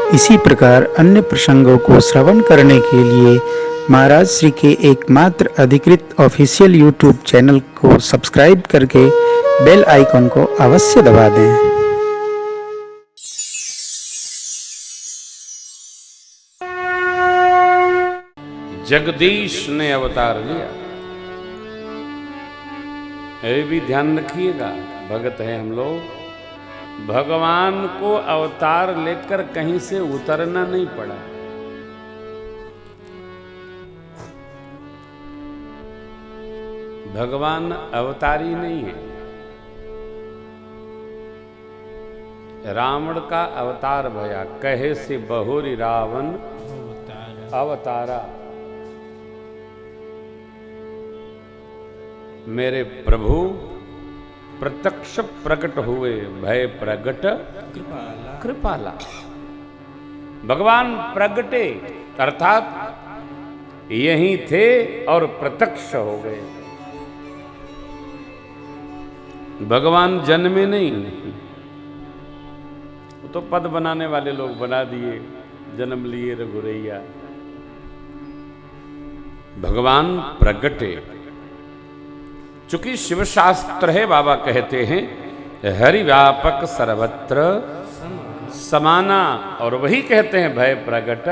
इसी प्रकार अन्य प्रसंगों को श्रवण करने के लिए महाराज श्री के एकमात्र अधिकृत ऑफिशियल यूट्यूब चैनल को सब्सक्राइब करके बेल आइकन को अवश्य दबा दें। जगदीश ने अवतार लिया। ये भी ध्यान रखिएगा, भगत है हम लोग, भगवान को अवतार लेकर कहीं से उतरना नहीं पड़ा। भगवान अवतारी नहीं है। रावण का अवतार भया, कहे से बहुरी रावण अवतारा। मेरे प्रभु प्रत्यक्ष प्रकट हुए, भय प्रगट कृपाला। भगवान प्रगटे अर्थात यहीं थे और प्रत्यक्ष हो गए। भगवान जन्मे नहीं, वो तो पद बनाने वाले लोग बना दिए, जन्म लिए रघुरैया। भगवान प्रगटे। चूंकि शिव शास्त्र है, बाबा कहते हैं हरि व्यापक सर्वत्र समाना, और वही कहते हैं भय प्रगट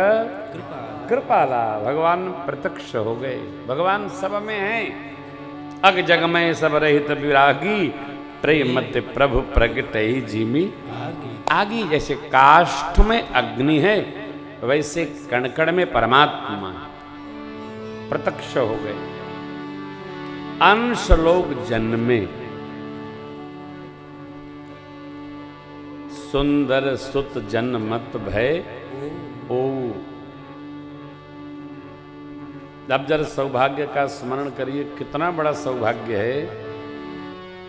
कृपाला। भगवान प्रत्यक्ष हो गए, भगवान सब में हैं। अग जग में सब रहित विरागी, प्रेमत प्रभु प्रगट ही जीमी आगी। जैसे काष्ठ में अग्नि है, वैसे कण में परमात्मा प्रत्यक्ष हो गए। अंश लोग जन्मे, सुंदर सुत जन्मत भय ओ। अब जरा सौभाग्य का स्मरण करिए, कितना बड़ा सौभाग्य है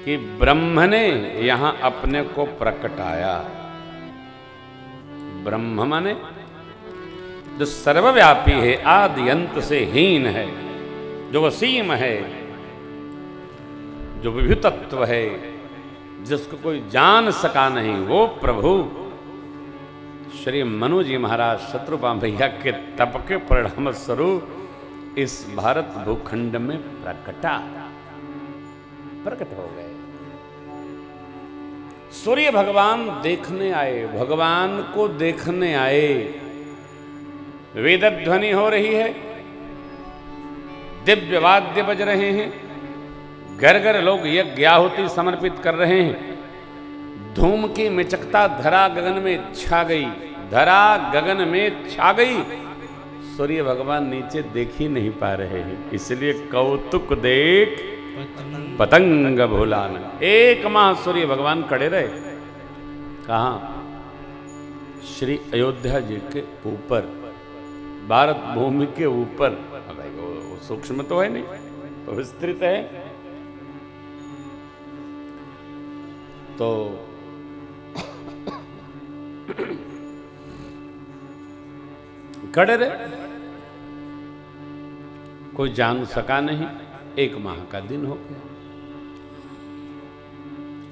कि ब्रह्म ने यहां अपने को प्रकटाया। ब्रह्म माने जो सर्वव्यापी है, आदि अंत से हीन है, जो वसीम है, जो विभु तत्व है, जिसको कोई जान सका नहीं, वो प्रभु श्री मनु जी महाराज शत्रुपाल भैया के तप के परिणाम स्वरूप इस भारत भूखंड में प्रकट हो गए। सूर्य भगवान देखने आए, भगवान को देखने आए। वेद ध्वनि हो रही है, दिव्य वाद्य बज रहे हैं, घर घर लोग यज्ञ आहुति समर्पित कर रहे हैं। धूम की मिचकता धरा गगन में छा गई, धरा गगन में छा गई। सूर्य भगवान नीचे देख ही नहीं पा रहे हैं, इसलिए कौतुक देख पतंग भुलान। एक माह सूर्य भगवान खड़े रहे। कहाँ? श्री अयोध्या जी के ऊपर, भारत भूमि के ऊपर। वो सूक्ष्म तो है नहीं, वो विस्तृत है। तो खड़े रहे, कोई जान सका नहीं। एक माह का दिन हो गया।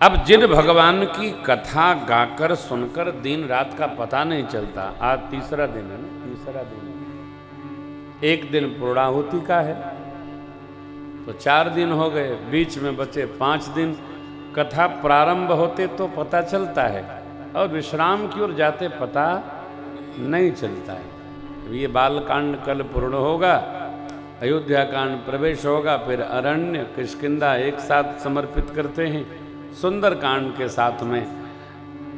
अब जिन भगवान की कथा गाकर सुनकर दिन रात का पता नहीं चलता। आज तीसरा दिन है ना, तीसरा दिन है। एक दिन पूर्णाहुति का है, तो 4 दिन हो गए, बीच में बचे 5 दिन। कथा प्रारंभ होते तो पता चलता है, और विश्राम की ओर जाते पता नहीं चलता है। ये बालकांड कल पूर्ण होगा, अयोध्या कांड प्रवेश होगा, फिर अरण्य किष्किंधा एक साथ समर्पित करते हैं। सुंदर कांड के साथ में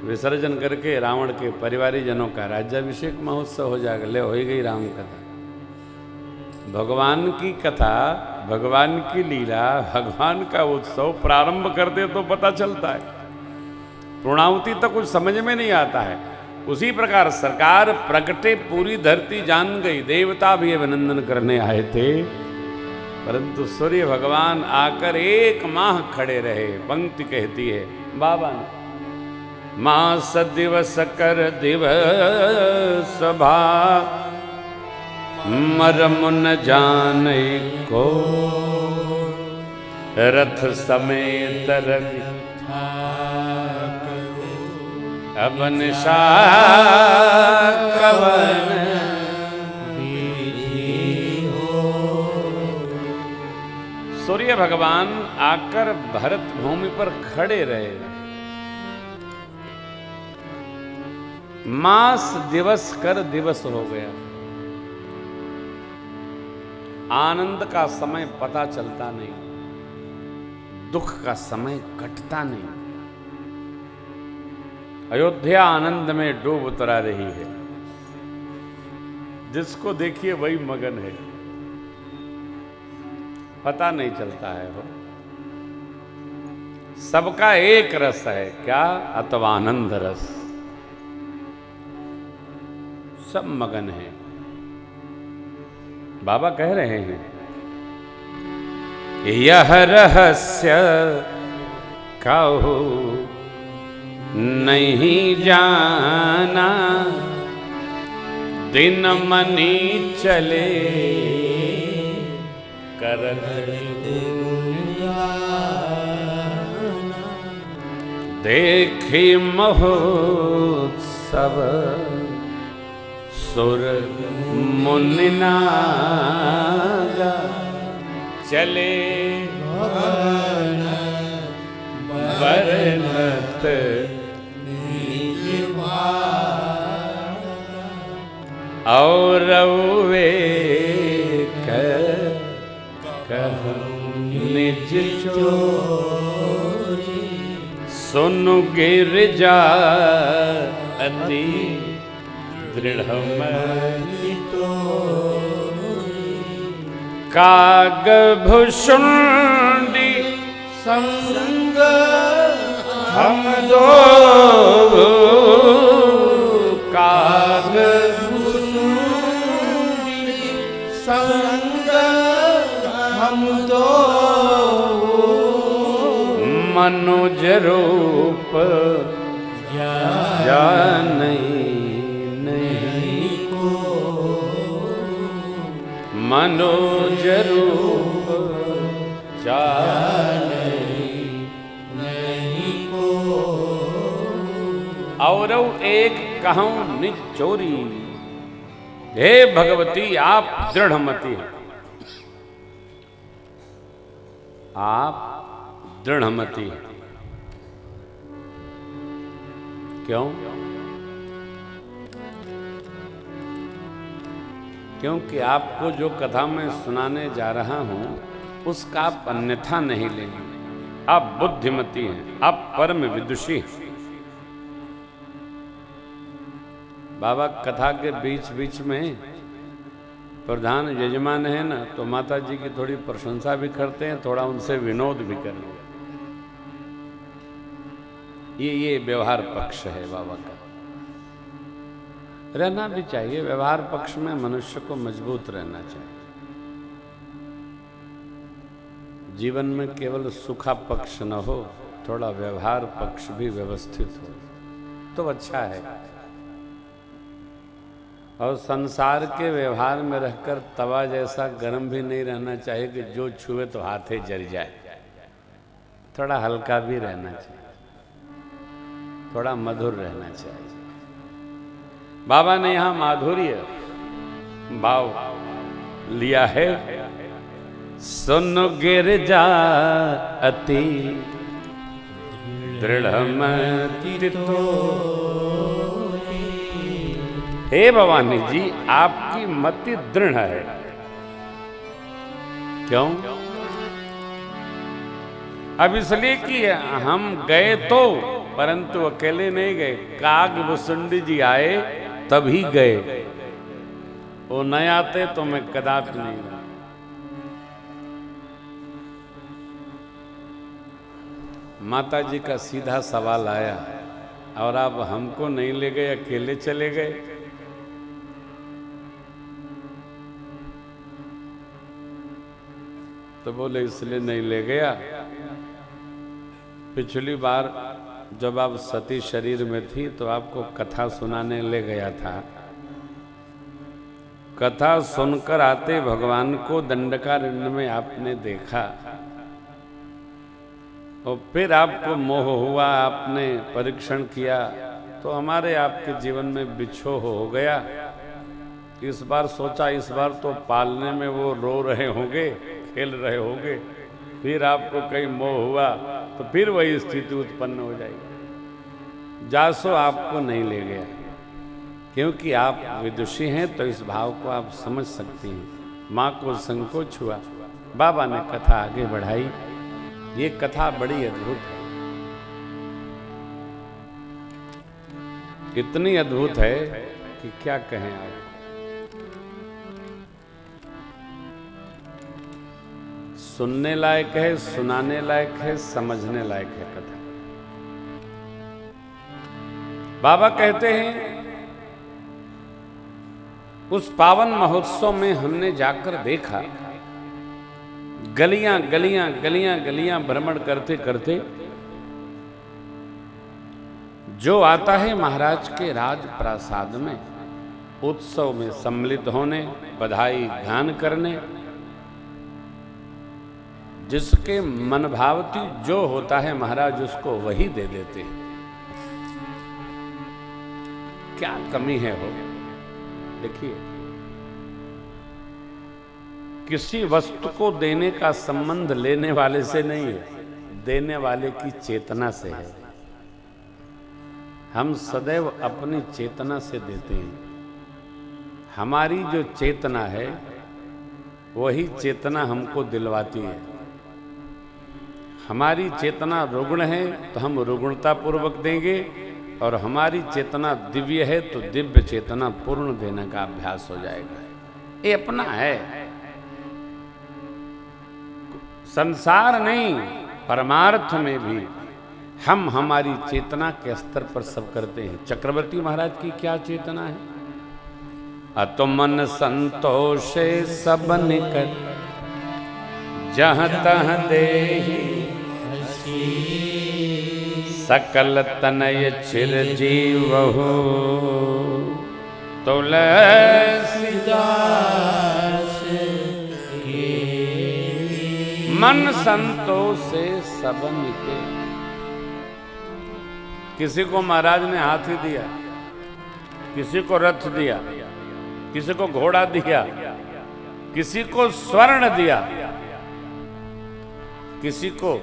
विसर्जन करके रावण के परिवारी जनों का राज्याभिषेक महोत्सव हो जाएगा। ले हो ही गई राम कथा। भगवान की कथा, भगवान की लीला, भगवान का उत्सव प्रारंभ कर दे तो पता चलता है, पूर्णाहुति तो कुछ समझ में नहीं आता है। उसी प्रकार सरकार प्रकटे, पूरी धरती जान गई, देवता भी अभिनंदन करने आए थे, परंतु सूर्य भगवान आकर 1 माह खड़े रहे। पंक्ति कहती है बाबा ने, मास दिवस कर दिवस भा, मरम न जाने को, रथ समेत रवि अब निशा भगवान आकर भरत भूमि पर खड़े रहे। मास दिवस कर दिवस हो गया, आनंद का समय पता चलता नहीं, दुख का समय कटता नहीं। अयोध्या आनंद में डूब उतरा रही है, जिसको देखिए वही मगन है, पता नहीं चलता है। वो सबका एक रस है, क्या? अतवानंद रस। सब मगन है। बाबा कह रहे हैं, यह रहस्य काहू नहीं जाना, दिन मनी चले करन देखी महोत्सव सुर मुनि नागा, चले बरनत और वे निज चोरी, सुन गिरजा अति दृढ़ मति तोरी, काग भुषुंडी संग हम दो, काग भुषुंडी संग हम दो, मनुज रूप जानई नहीं को, मनोज रूप जानई नहीं को, और एक कहूं निज चोरी। हे भगवती, आप दृढ़मती हैं, आप दृढ़मती हैं। क्यों? क्योंकि आपको जो कथा मैं सुनाने जा रहा हूं उसका आप अन्यथा नहीं लेंगे। आप बुद्धिमती हैं, आप परम विदुषी हैं। बाबा कथा के बीच बीच में प्रधान यजमान है ना, तो माता जी की थोड़ी प्रशंसा भी करते हैं, थोड़ा उनसे विनोद भी कर लिया। ये व्यवहार पक्ष है बाबा का। रहना भी चाहिए व्यवहार पक्ष में, मनुष्य को मजबूत रहना चाहिए। जीवन में केवल सुखा पक्ष न हो, थोड़ा व्यवहार पक्ष भी व्यवस्थित हो तो अच्छा है। और संसार के व्यवहार में रहकर तवा जैसा गर्म भी नहीं रहना चाहिए कि जो छुए तो हाथे जल जाए। थोड़ा हल्का भी रहना चाहिए, थोड़ा मधुर रहना चाहिए। बाबा ने यहां माधुर्य भाव लिया है। सुन गिरजा अति दृढ़ मति तोरी, हे भवानी जी, आपकी मति दृढ़ है। क्यों? अब इसलिए कि हम गए तो, परंतु अकेले नहीं गए। काग भुसुंडी जी आए तभी गए, वो न आते तो मैं कदापि नहीं रहा। माता जी का सीधा सवाल आया, और आप हमको नहीं ले गए, अकेले चले गए। तो बोले इसलिए नहीं ले गया, पिछली बार जब आप सती शरीर में थी तो आपको कथा सुनाने ले गया था। कथा सुनकर आते भगवान को दंडकारण्य में आपने देखा, और फिर आपको मोह हुआ, आपने परीक्षण किया, तो हमारे आपके जीवन में बिछोह हो गया। इस बार सोचा, इस बार तो पालने में वो रो रहे होंगे, खेल रहे होंगे, फिर आपको कहीं मोह हुआ तो फिर वही स्थिति उत्पन्न हो जाएगी। जासो आपको नहीं ले गया, क्योंकि आप विदुषी हैं तो इस भाव को आप समझ सकती हैं। माँ को संकोच हुआ, बाबा ने कथा आगे बढ़ाई। ये कथा बड़ी अद्भुत है, इतनी अद्भुत है कि क्या कहें आप। सुनने लायक है, सुनाने लायक है, समझने लायक है कथा। बाबा कहते हैं उस पावन महोत्सव में हमने जाकर देखा, गलियां गलियां गलियां गलियां भ्रमण करते करते जो आता है महाराज के राज प्रासाद में उत्सव में सम्मिलित होने, बधाई गान करने, जिसके मन भावती जो होता है महाराज उसको वही दे देते हैं। क्या कमी है हो। देखिए, किसी वस्तु को देने का संबंध लेने वाले से नहीं है, देने वाले की चेतना से है। हम सदैव अपनी चेतना से देते हैं। हमारी जो चेतना है वही चेतना हमको दिलवाती है। हमारी चेतना रुग्ण है तो हम रुग्णता पूर्वक देंगे, और हमारी चेतना दिव्य है तो दिव्य चेतना पूर्ण देने का अभ्यास हो जाएगा। ये अपना है, संसार नहीं, परमार्थ में भी हम हमारी चेतना के स्तर पर सब करते हैं। चक्रवर्ती महाराज की क्या चेतना है? अतुमन संतोषे सब निकट जहाँ तहाँ देहि, सकल तनय चिरजीवहु तुलसीदास के। मन संतोष से सब निके। किसी को महाराज ने हाथी दिया, किसी को रथ दिया, किसी को घोड़ा दिया, किसी को स्वर्ण दिया, किसी को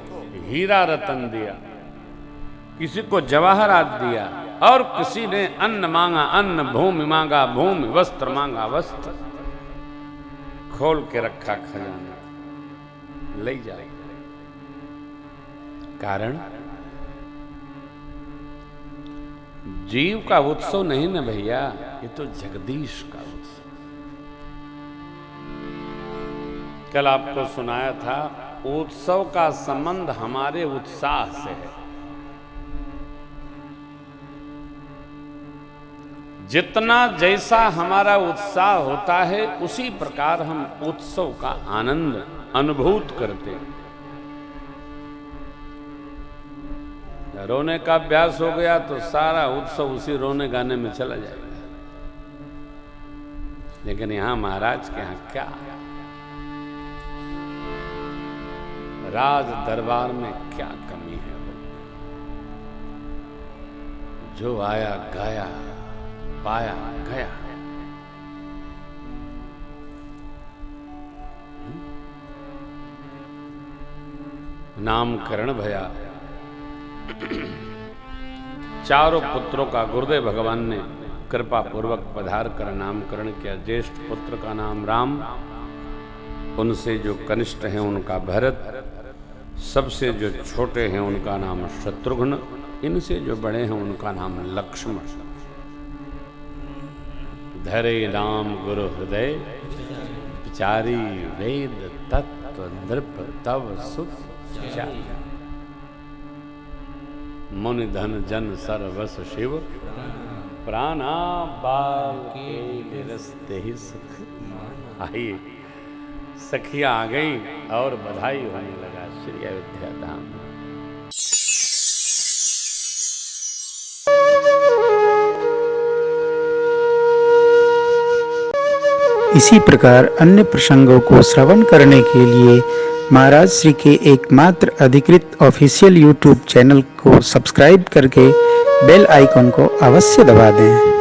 हीरा रतन दिया, किसी को जवाहरात दिया, और किसी ने अन्न मांगा अन्न, भूमि मांगा भूमि, वस्त्र मांगा वस्त्र। खोल के रखा खजाना, ले जाए। कारण जीव का उत्सव नहीं ना भैया, ये तो जगदीश का उत्सव। कल आपको सुनाया था, उत्सव का संबंध हमारे उत्साह से है। जितना जैसा हमारा उत्साह होता है उसी प्रकार हम उत्सव का आनंद अनुभूत करते हैं। रोने का अभ्यास हो गया तो सारा उत्सव उसी रोने गाने में चला जाएगा। लेकिन यहां महाराज के यहां क्या, राज दरबार में क्या कमी है। जो आया गाया, पाया गया। नामकरण भया। चारों पुत्रों का गुरुदेव भगवान ने कृपा पूर्वक पधार कर नामकरण किया। ज्येष्ठ पुत्र का नाम राम, उनसे जो कनिष्ठ हैं उनका भरत, सबसे जो छोटे हैं उनका नाम शत्रुघ्न, इनसे जो बड़े हैं उनका नाम लक्ष्मण। धरे नाम गुरु हृदय, विचारी वेद तत्व नृप तव सुख। मुनि धन जन सर्वस शिव, प्राणा बाल के निरस्ते ही सुख। आइए, सखियां आ गई और बधाई होने लगा श्री अयोध्या धाम। इसी प्रकार अन्य प्रसंगों को श्रवण करने के लिए महाराज श्री के एकमात्र अधिकृत ऑफिशियल YouTube चैनल को सब्सक्राइब करके बेल आइकन को अवश्य दबा दें।